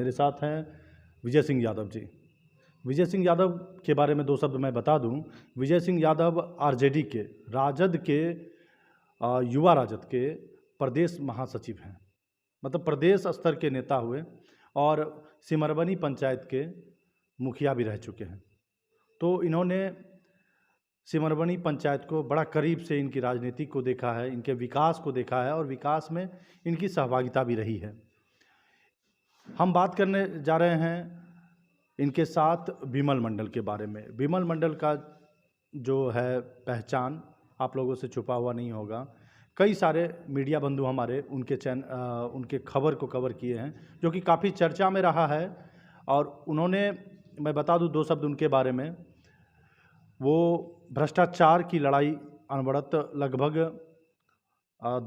मेरे साथ हैं विजय सिंह यादव जी। विजय सिंह यादव के बारे में दो शब्द मैं बता दूं। विजय सिंह यादव आरजेडी के, राजद के, युवा राजद के प्रदेश महासचिव हैं, मतलब प्रदेश स्तर के नेता हुए और सिमरबनी पंचायत के मुखिया भी रह चुके हैं। तो इन्होंने सिमरबनी पंचायत को बड़ा करीब से इनकी राजनीति को देखा है, इनके विकास को देखा है और विकास में इनकी सहभागिता भी रही है। हम बात करने जा रहे हैं इनके साथ विमल मंडल के बारे में। विमल मंडल का जो है पहचान आप लोगों से छुपा हुआ नहीं होगा। कई सारे मीडिया बंधु हमारे उनके खबर को कवर किए हैं, जो कि काफ़ी चर्चा में रहा है। और उन्होंने, मैं बता दूं दो शब्द उनके बारे में, वो भ्रष्टाचार की लड़ाई अनवरत लगभग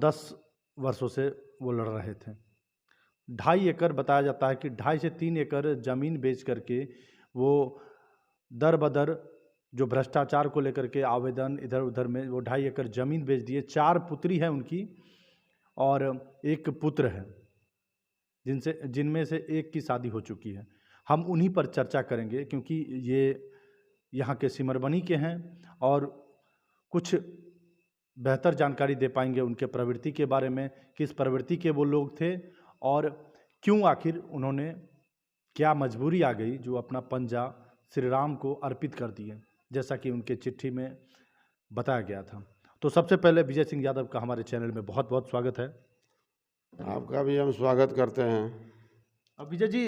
10 वर्षों से वो लड़ रहे थे। 2.5 एकड़ बताया जाता है कि 2.5 से 3 एकड़ ज़मीन बेच करके वो दर बदर जो भ्रष्टाचार को लेकर के आवेदन इधर उधर में वो 2.5 एकड़ ज़मीन बेच दिए। 4 पुत्री है उनकी और 1 पुत्र है, जिनमें से एक की शादी हो चुकी है। हम उन्हीं पर चर्चा करेंगे क्योंकि ये यहाँ के सिमरबनी के हैं और कुछ बेहतर जानकारी दे पाएंगे उनके प्रवृत्ति के बारे में, किस प्रवृत्ति के वो लोग थे और क्यों आखिर उन्होंने, क्या मजबूरी आ गई जो अपना पंजा श्री राम को अर्पित कर दिए, जैसा कि उनके चिट्ठी में बताया गया था। तो सबसे पहले विजय सिंह यादव का हमारे चैनल में बहुत बहुत स्वागत है। आपका भी हम स्वागत करते हैं। अब विजय जी,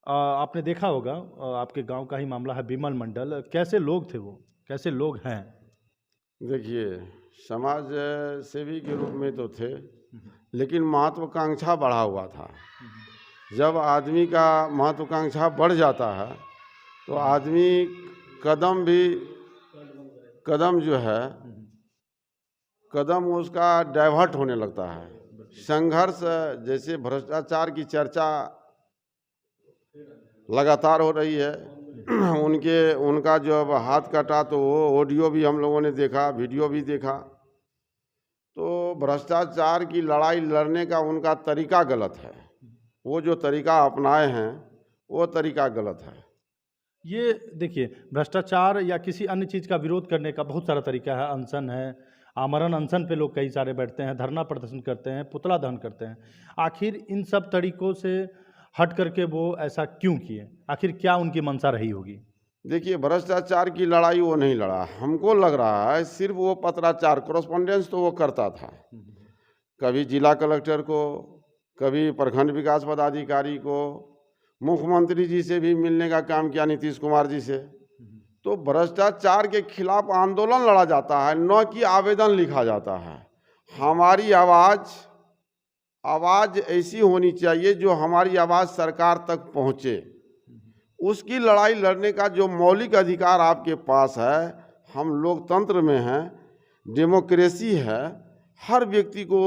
आपने देखा होगा, आपके गांव का ही मामला है विमल मंडल। कैसे लोग थे वो, कैसे लोग हैं? देखिए, समाज सेवी के रूप में तो थे, लेकिन महत्वाकांक्षा बढ़ा हुआ था। जब आदमी का महत्वाकांक्षा बढ़ जाता है तो आदमी कदम उसका डाइवर्ट होने लगता है। संघर्ष, जैसे भ्रष्टाचार की चर्चा लगातार हो रही है। उनका जो अब हाथ कटा तो वो ऑडियो भी हम लोगों ने देखा, वीडियो भी देखा। तो भ्रष्टाचार की लड़ाई लड़ने का उनका तरीका गलत है। वो जो तरीका अपनाए हैं वो तरीका गलत है। ये देखिए, भ्रष्टाचार या किसी अन्य चीज़ का विरोध करने का बहुत सारा तरीका है। अनशन है, आमरण अनशन पे लोग कई सारे बैठते हैं, धरना प्रदर्शन करते हैं, पुतला दहन करते हैं। आखिर इन सब तरीकों से हट करके वो ऐसा क्यों किए? आखिर क्या उनकी मंशा रही होगी? देखिए, भ्रष्टाचार की लड़ाई वो नहीं लड़ा। हमको लग रहा है सिर्फ वो पत्राचार, कोरस्पोंडेंस तो वो करता था। कभी जिला कलेक्टर को, कभी प्रखंड विकास पदाधिकारी को, मुख्यमंत्री जी से भी मिलने का काम किया, नीतीश कुमार जी से। तो भ्रष्टाचार के खिलाफ आंदोलन लड़ा जाता है, न कि आवेदन लिखा जाता है। हमारी आवाज़ ऐसी होनी चाहिए जो हमारी आवाज़ सरकार तक पहुँचे। उसकी लड़ाई लड़ने का जो मौलिक अधिकार आपके पास है, हम लोकतंत्र में हैं, डेमोक्रेसी है। हर व्यक्ति को,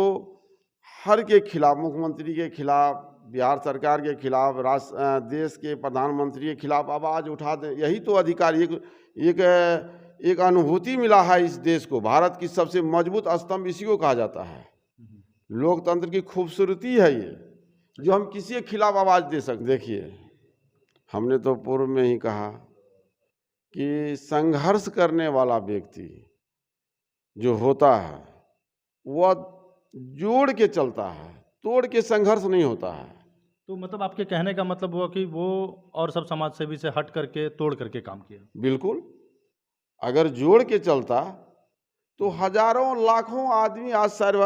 हर के खिलाफ, मुख्यमंत्री के खिलाफ, बिहार सरकार के खिलाफ, देश के प्रधानमंत्री के खिलाफ आवाज़ उठा दे, यही तो अधिकार। एक अनुभूति मिला है इस देश को। भारत की सबसे मजबूत स्तंभ इसी को कहा जाता है। लोकतंत्र की खूबसूरती है ये, जो हम किसी के खिलाफ आवाज़ दे सकते। देखिए, हमने तो पूर्व में ही कहा कि संघर्ष करने वाला व्यक्ति जो होता है वह जोड़ के चलता है, तोड़ के संघर्ष नहीं होता है। तो मतलब आपके कहने का मतलब हुआ कि वो और सब समाज सेवी से हट करके, तोड़ करके काम किया। बिल्कुल, अगर जोड़ के चलता तो हजारों लाखों आदमी आज सर्व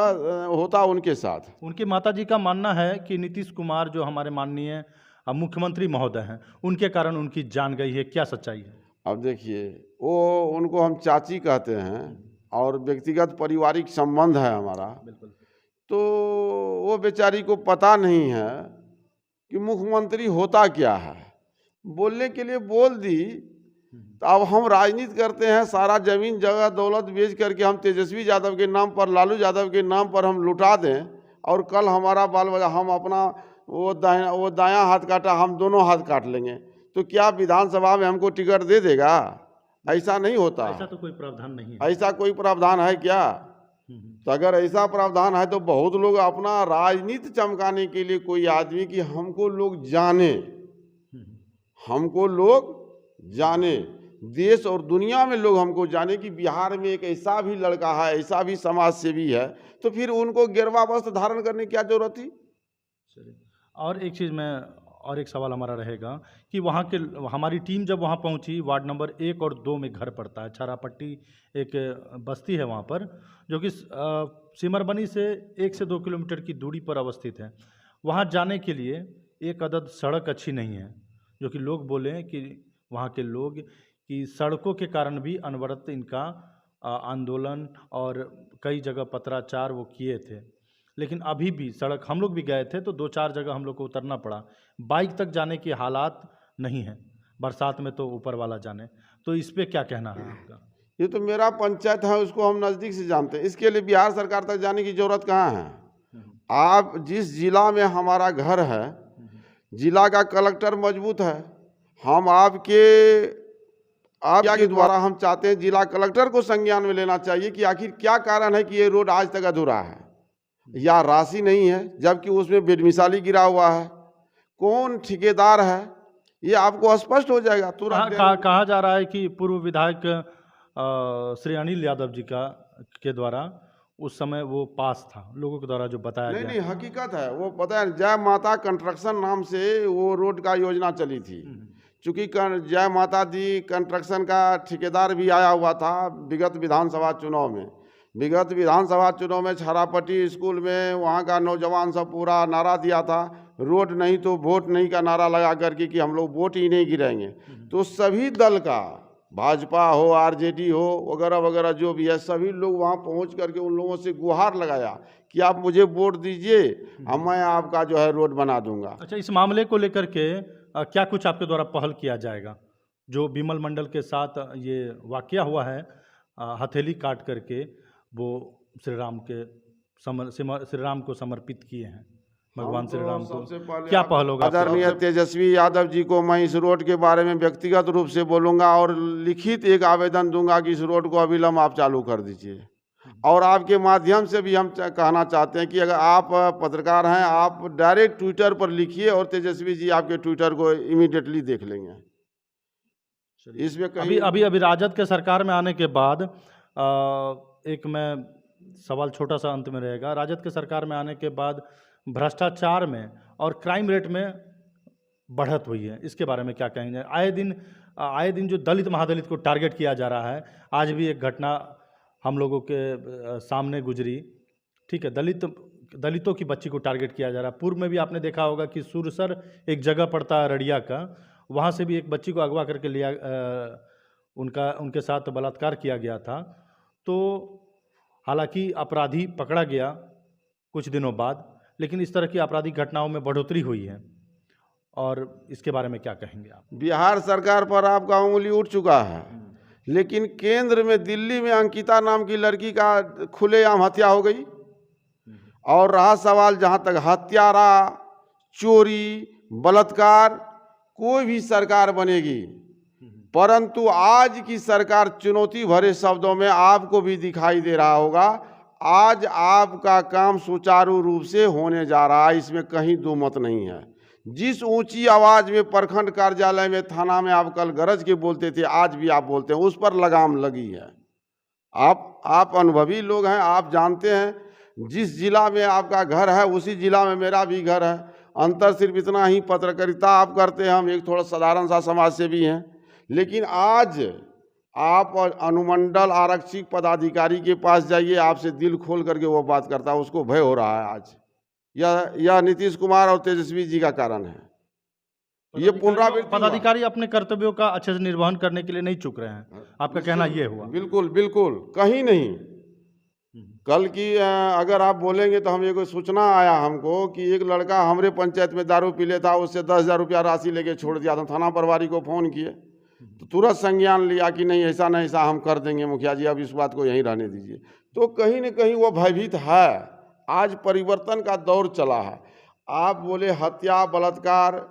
होता उनके साथ। उनकी माताजी का मानना है कि नीतीश कुमार जो हमारे माननीय मुख्यमंत्री महोदय हैं, उनके कारण उनकी जान गई है। क्या सच्चाई है? अब देखिए, वो उनको हम चाची कहते हैं और व्यक्तिगत पारिवारिक संबंध है हमारा। बिल्कुल। तो वो बेचारी को पता नहीं है कि मुख्यमंत्री होता क्या है। बोलने के लिए बोल दी। तो अब हम राजनीति करते हैं, सारा जमीन जगह दौलत बेच करके हम तेजस्वी यादव के नाम पर, लालू यादव के नाम पर हम लुटा दें, और कल हमारा बाल बच्चा, हम अपना वो दायां हाथ काटा, हम दोनों हाथ काट लेंगे। तो क्या विधानसभा में हमको टिकट दे देगा? ऐसा नहीं होता। ऐसा तो कोई प्रावधान नहीं है। ऐसा कोई प्रावधान है क्या? तो अगर ऐसा प्रावधान है तो बहुत लोग अपना राजनीति चमकाने के लिए, कोई आदमी कि हमको लोग जाने, हमको लोग जाने, देश और दुनिया में लोग हमको जाने कि बिहार में एक ऐसा भी लड़का है, ऐसा भी समाज सेवी है, तो फिर उनको गेरुआ वस्त्र धारण करने की क्या जरूरत थी। चलिए, और एक चीज़ मैं, और एक सवाल हमारा रहेगा कि वहाँ के, हमारी टीम जब वहाँ पहुँची, वार्ड नंबर 1 और 2 में घर पड़ता है, छारापट्टी एक बस्ती है वहाँ पर, जो कि सिमरबनी से 1 से 2 किलोमीटर की दूरी पर अवस्थित है। वहाँ जाने के लिए एक अदद सड़क अच्छी नहीं है, जो कि लोग बोले कि वहाँ के लोग कि सड़कों के कारण भी अनवरत इनका आंदोलन और कई जगह पत्राचार वो किए थे। लेकिन अभी भी सड़क, हम लोग भी गए थे तो 2-4 जगह हम लोग को उतरना पड़ा, बाइक तक जाने की हालात नहीं है, बरसात में तो ऊपर वाला जाने। तो इस पे क्या कहना है आपका? ये तो मेरा पंचायत है, उसको हम नज़दीक से जानते हैं, इसके लिए बिहार सरकार तक जाने की जरूरत कहाँ है। आप जिस जिला में हमारा घर है, जिला का कलेक्टर मजबूत है, हम आपके द्वारा हम चाहते हैं जिला कलेक्टर को संज्ञान में लेना चाहिए कि आखिर क्या कारण है कि ये रोड आज तक अधूरा है, या राशि नहीं है, जबकि उसमें बेडमिसाली गिरा हुआ है, कौन ठेकेदार है, ये आपको स्पष्ट हो जाएगा तुरंत। कहा जा रहा है कि पूर्व विधायक श्री अनिल यादव जी के द्वारा उस समय वो पास था, लोगों के द्वारा जो बताया गया। नहीं, हकीकत है वो, पता है, जय माता कंस्ट्रक्शन नाम से वो रोड का योजना चली थी। चूँकि जय माता दी कंस्ट्रक्शन का ठेकेदार भी आया हुआ था विगत विधानसभा चुनाव में। विगत विधानसभा चुनाव में छारापट्टी स्कूल में वहाँ का नौजवान सब पूरा नारा दिया था, रोड नहीं तो वोट नहीं का नारा लगा करके कि हम लोग वोट ही नहीं गिराएंगे। तो सभी दल का, भाजपा हो, आरजेडी हो, वगैरह वगैरह जो भी है, सभी लोग वहाँ पहुँच करके उन लोगों से गुहार लगाया कि आप मुझे वोट दीजिए, अब मैं आपका जो है रोड बना दूंगा। अच्छा, इस मामले को लेकर के क्या कुछ आपके द्वारा पहल किया जाएगा? जो बिमल मंडल के साथ ये वाकया हुआ है, हथेली काट करके वो श्री राम को समर्पित किए हैं, भगवान श्री राम को, क्या पहल होगा? आदरणीय तेजस्वी यादव जी को मैं इस रोड के बारे में व्यक्तिगत रूप से बोलूँगा और लिखित एक आवेदन दूंगा कि इस रोड को अविलंब आप चालू कर दीजिए। और आपके माध्यम से भी हम कहना चाहते हैं कि अगर आप पत्रकार हैं, आप डायरेक्ट ट्विटर पर लिखिए और तेजस्वी जी आपके ट्विटर को इमीडिएटली देख लेंगे। इसमें अभी राजद के सरकार में आने के बाद एक मैं सवाल छोटा सा अंत में रहेगा, राजद के सरकार में आने के बाद भ्रष्टाचार में और क्राइम रेट में बढ़त हुई है, इसके बारे में क्या कहेंगे? आए दिन जो दलित महादलित को टारगेट किया जा रहा है, आज भी एक घटना हम लोगों के सामने गुजरी, ठीक है, दलितों की बच्ची को टारगेट किया जा रहा है। पूर्व में भी आपने देखा होगा कि सुरसर एक जगह पड़ता है अररिया का, वहाँ से भी एक बच्ची को अगवा करके लिया, उनके साथ बलात्कार किया गया था। तो हालांकि अपराधी पकड़ा गया कुछ दिनों बाद, लेकिन इस तरह की आपराधिक घटनाओं में बढ़ोतरी हुई है, और इसके बारे में क्या कहेंगे आप? बिहार सरकार पर आपका उंगली उठ चुका है, लेकिन केंद्र में, दिल्ली में अंकिता नाम की लड़की का खुलेआम हत्या हो गई। और रहा सवाल जहाँ तक हत्यारा, चोरी, बलात्कार, कोई भी सरकार बनेगी, परंतु आज की सरकार, चुनौती भरे शब्दों में आपको भी दिखाई दे रहा होगा, आज आपका काम सुचारू रूप से होने जा रहा है, इसमें कहीं दो मत नहीं है। जिस ऊंची आवाज में प्रखंड कार्यालय में, थाना में आप कल गरज के बोलते थे, आज भी आप बोलते हैं, उस पर लगाम लगी है। आप अनुभवी लोग हैं, आप जानते हैं जिस जिला में आपका घर है उसी जिला में मेरा भी घर है। अंतर सिर्फ इतना ही, पत्रकारिता आप करते हैं, हम एक थोड़ा साधारण सा समाज सेवी हैं। लेकिन आज आप अनुमंडल आरक्षित पदाधिकारी के पास जाइए, आपसे दिल खोल करके वो बात करता है, उसको भय हो रहा है आज। यह नीतीश कुमार और तेजस्वी जी का कारण है। ये पुनरावृत्ति, पदाधिकारी अपने कर्तव्यों का अच्छे से निर्वहन करने के लिए नहीं चुक रहे हैं, आपका कहना ये हुआ? बिल्कुल बिल्कुल, कहीं नहीं। कल की अगर आप बोलेंगे तो हम ये कोई सूचना आया हमको कि एक लड़का हमारे पंचायत में दारू पी ले था, उससे 10,000 रुपया राशि लेके छोड़ दिया था। थाना प्रभारी को फ़ोन किए तो तुरंत संज्ञान लिया कि नहीं, ऐसा नहीं, ऐसा हम कर देंगे मुखिया जी, अब इस बात को यहीं रहने दीजिए। तो कहीं न कहीं वो भयभीत है। आज परिवर्तन का दौर चला है। आप बोले हत्या, बलात्कार,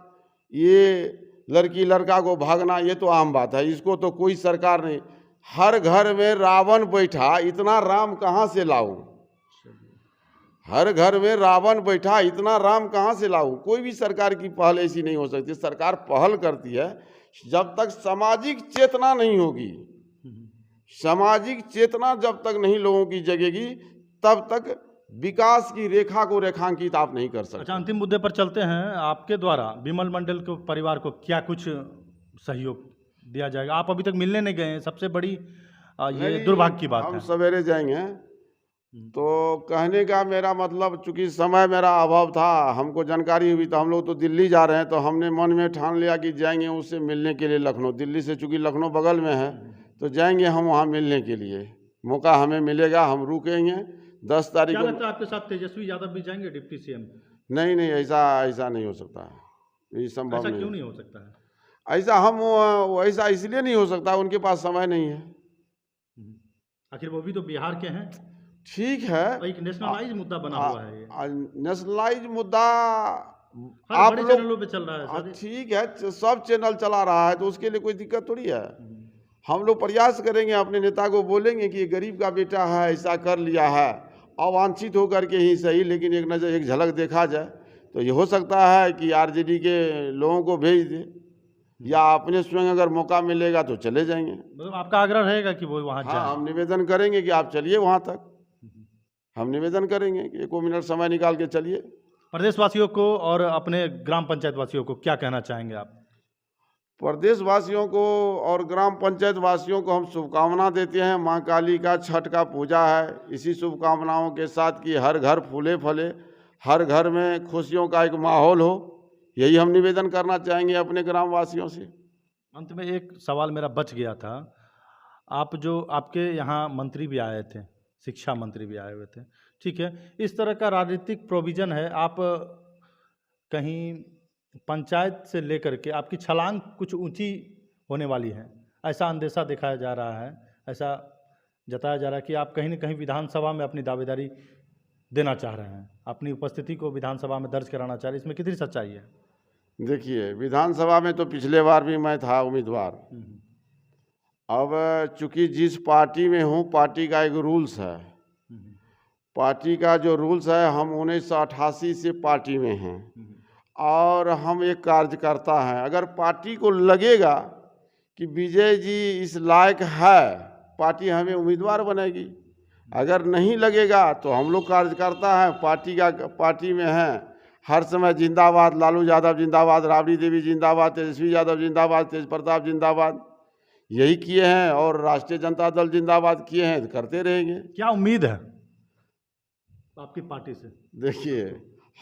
ये लड़की लड़का को भागना, ये तो आम बात है, इसको तो कोई सरकार नहीं। हर घर में रावण बैठा, इतना राम कहाँ से लाऊं? हर घर में रावण बैठा, इतना राम कहाँ से लाऊं? कोई भी सरकार की पहल ऐसी नहीं हो सकती। सरकार पहल करती है, जब तक सामाजिक चेतना नहीं होगी, सामाजिक चेतना जब तक नहीं लोगों की जगेगी, तब तक विकास की रेखा को रेखांकित आप नहीं कर सकते। अच्छा, अंतिम मुद्दे पर चलते हैं। आपके द्वारा विमल मंडल के परिवार को क्या कुछ सहयोग दिया जाएगा? आप अभी तक मिलने नहीं गए हैं, सबसे बड़ी ये नहीं, दुर्भाग्य की बात हम है। सवेरे जाएंगे। तो कहने का मेरा मतलब, चूंकि समय मेरा अभाव था, हमको जानकारी हुई तो हम लोग तो दिल्ली जा रहे हैं, तो हमने मन में ठान लिया कि जाएंगे उससे मिलने के लिए लखनऊ। दिल्ली से चूंकि लखनऊ बगल में है, तो जाएंगे हम वहाँ मिलने के लिए। मौका हमें मिलेगा, हम रुकेंगे 10 तारीख क्या को। लगता है आपके साथ तेजस्वी यादव भी जाएंगे डिप्टी सीएम? नहीं नहीं, ऐसा नहीं हो सकता है, ये संभव ऐसा नहीं क्यों है। नहीं हो सकता है? ऐसा इसलिए नहीं हो सकता, उनके पास समय नहीं है। आखिर वो भी तो बिहार के हैं। ठीक है, एक नेशनलाइज मुद्दा बना हुआ है ये, नेशनलाइज मुद्दा हर आप बड़े लोग, चैनलों पे चल रहा है सर। ठीक है, सब चैनल चला रहा है, तो उसके लिए कोई दिक्कत थोड़ी है। हम लोग प्रयास करेंगे, अपने नेता को बोलेंगे कि ये गरीब का बेटा है, ऐसा कर लिया है, अवांछित होकर के ही सही, लेकिन एक नज़र एक झलक देखा जाए तो ये हो सकता है कि आरजेडी के लोगों को भेज दे, या अपने स्वयं अगर मौका मिलेगा तो चले जाएंगे। मतलब आपका आग्रह रहेगा कि वो वहाँ हाँ, जाए? हम निवेदन करेंगे कि आप चलिए वहाँ तक। हम निवेदन करेंगे कि 1 मिनट समय निकाल के चलिए। प्रदेशवासियों को और अपने ग्राम पंचायत वासियों को क्या कहना चाहेंगे आप? प्रदेशवासियों को और ग्राम पंचायत वासियों को हम शुभकामना देते हैं। माँ काली का छठ का पूजा है, इसी शुभकामनाओं के साथ कि हर घर फूले फले, हर घर में खुशियों का एक माहौल हो, यही हम निवेदन करना चाहेंगे अपने ग्रामवासियों से। अंत में एक सवाल मेरा बच गया था। आपके यहाँ मंत्री भी आए थे, शिक्षा मंत्री भी आए हुए थे, ठीक है, इस तरह का राजनीतिक प्रोविज़न है, आप कहीं पंचायत से लेकर के आपकी छलांग कुछ ऊंची होने वाली है, ऐसा अंदेशा दिखाया जा रहा है, ऐसा जताया जा रहा है कि आप कहीं न कहीं विधानसभा में अपनी दावेदारी देना चाह रहे हैं, अपनी उपस्थिति को विधानसभा में दर्ज कराना चाह रहे हैं, इसमें कितनी सच्चाई है? देखिए, विधानसभा में तो पिछले बार भी मैं था उम्मीदवार। अब चूंकि जिस पार्टी में हूँ, पार्टी का एक रूल्स है, पार्टी का जो रूल्स है, हम 1988 से पार्टी में हैं और हम एक कार्यकर्ता हैं। अगर पार्टी को लगेगा कि विजय जी इस लायक है, पार्टी हमें उम्मीदवार बनेगी। अगर नहीं लगेगा तो हम लोग कार्यकर्ता हैं, पार्टी में हैं, हर समय जिंदाबाद लालू यादव जिंदाबाद, राबड़ी देवी जिंदाबाद, तेजस्वी यादव जिंदाबाद, तेज प्रताप जिंदाबाद, यही किए हैं, और राष्ट्रीय जनता दल जिंदाबाद किए हैं, करते रहेंगे। क्या उम्मीद है आपकी पार्टी से? देखिए,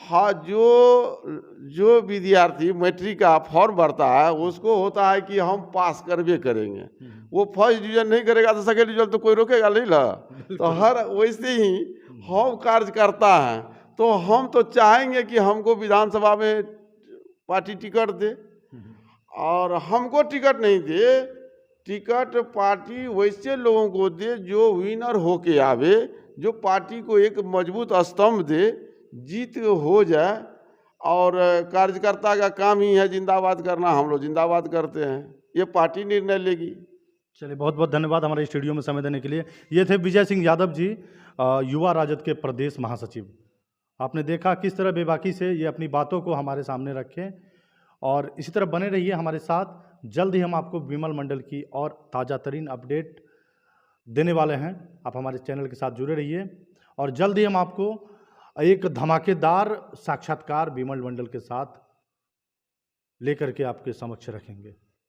हाँ, जो विद्यार्थी मैट्रिक का फॉर्म भरता है, उसको होता है कि हम पास करबे करेंगे। वो फर्स्ट डिवीजन नहीं करेगा तो सेकेंड डिवीजन तो कोई रोकेगा नहीं ला। तो हर वैसे ही हम कार्यकर्ता हैं, तो हम तो चाहेंगे कि हमको विधानसभा में पार्टी टिकट दे, और हमको टिकट नहीं दे, टिकट पार्टी वैसे लोगों को दे जो विनर होके आवे, जो पार्टी को एक मजबूत स्तंभ दे, जीत हो जाए। और कार्यकर्ता का काम ही है जिंदाबाद करना, हम लोग जिंदाबाद करते हैं, ये पार्टी निर्णय लेगी। चलिए, बहुत बहुत धन्यवाद हमारे स्टूडियो में समय देने के लिए। ये थे विजय सिंह यादव जी, युवा राजद के प्रदेश महासचिव। आपने देखा किस तरह बेबाकी से ये अपनी बातों को हमारे सामने रखें, और इसी तरह बने रहिए हमारे साथ। जल्द ही हम आपको विमल मंडल की और ताज़ा तरीन अपडेट देने वाले हैं। आप हमारे चैनल के साथ जुड़े रहिए, और जल्द ही हम आपको एक धमाकेदार साक्षात्कार विमल मंडल के साथ लेकर के आपके समक्ष रखेंगे।